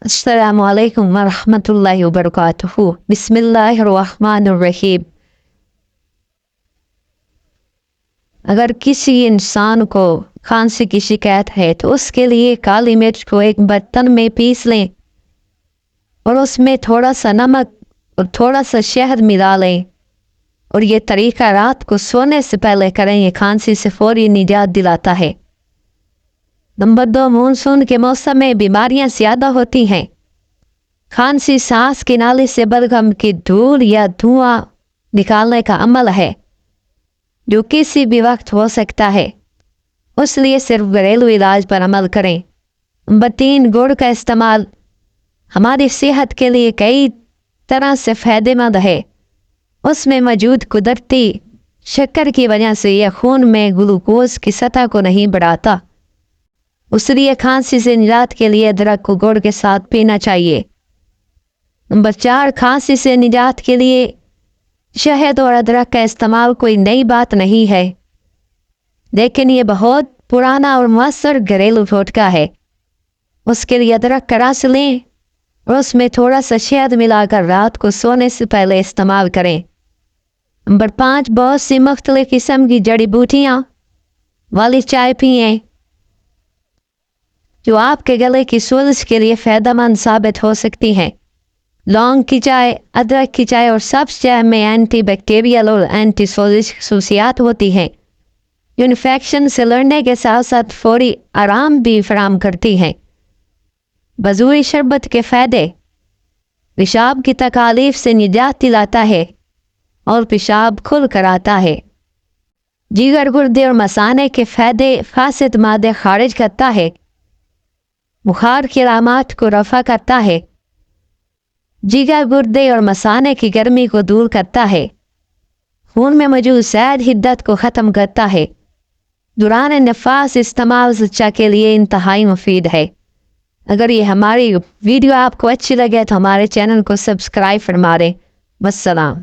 السلام علیکم ورحمۃ اللہ وبرکاتہ۔ بسم اللہ الرحمن الرحیم۔ اگر کسی انسان کو کھانسی کی شکایت ہے تو اس کے لیے کالی مرچ کو ایک برتن میں پیس لیں اور اس میں تھوڑا سا نمک اور تھوڑا سا شہد ملا لیں، اور یہ طریقہ رات کو سونے سے پہلے کریں۔ یہ کھانسی سے فوری نجات دلاتا ہے۔ نمبر 2، مونسون کے موسم میں بیماریاں زیادہ ہوتی ہیں۔ کھانسی سانس کی نالی سے بلغم کی دھول یا دھواں نکالنے کا عمل ہے جو کسی بھی وقت ہو سکتا ہے، اس لیے صرف گھریلو علاج پر عمل کریں۔ نمبر 3، گڑ کا استعمال ہماری صحت کے لیے کئی طرح سے فائدہ مند ہے۔ اس میں موجود قدرتی شکر کی وجہ سے یہ خون میں گلوکوز کی سطح کو نہیں بڑھاتا، اس لیے کھانسی سے نجات کے لیے ادرک کو گڑ کے ساتھ پینا چاہیے۔ نمبر 4، کھانسی سے نجات کے لیے شہد اور ادرک کا استعمال کوئی نئی بات نہیں ہے، لیکن یہ بہت پرانا اور مؤثر گھریلو ٹوٹکا ہے۔ اس کے لیے ادرک کا رس لیں اور اس میں تھوڑا سا شہد ملا کر رات کو سونے سے پہلے استعمال کریں۔ نمبر 5، بہت سی مختلف قسم کی جڑی بوٹیاں والی چائے پئیں جو آپ کے گلے کی سوزش کے لیے فائدہ مند ثابت ہو سکتی ہیں۔ لونگ کی چائے، ادرک کی چائے اور سبز چائے میں اینٹی بیکٹیریل اور اینٹی سوزش خصوصیات ہوتی ہیں جو انفیکشن سے لڑنے کے ساتھ ساتھ فوری آرام بھی فراہم کرتی ہیں۔ بذوری شربت کے فائدے: پیشاب کی تکالیف سے نجات دلاتا ہے اور پیشاب کھل کر آتا ہے۔ جگر، گردے اور مثانے کے فائدے: فاسد مادے خارج کرتا ہے، بخار کی علامات کو رفع کرتا ہے، جگر، گردے اور مثانے کی گرمی کو دور کرتا ہے، خون میں موجود زائد حدت کو ختم کرتا ہے، دوران نفاس استعمال زچہ کے لیے انتہائی مفید ہے۔ اگر یہ ہماری ویڈیو آپ کو اچھی لگے تو ہمارے چینل کو سبسکرائب فرما دیں۔ والسلام۔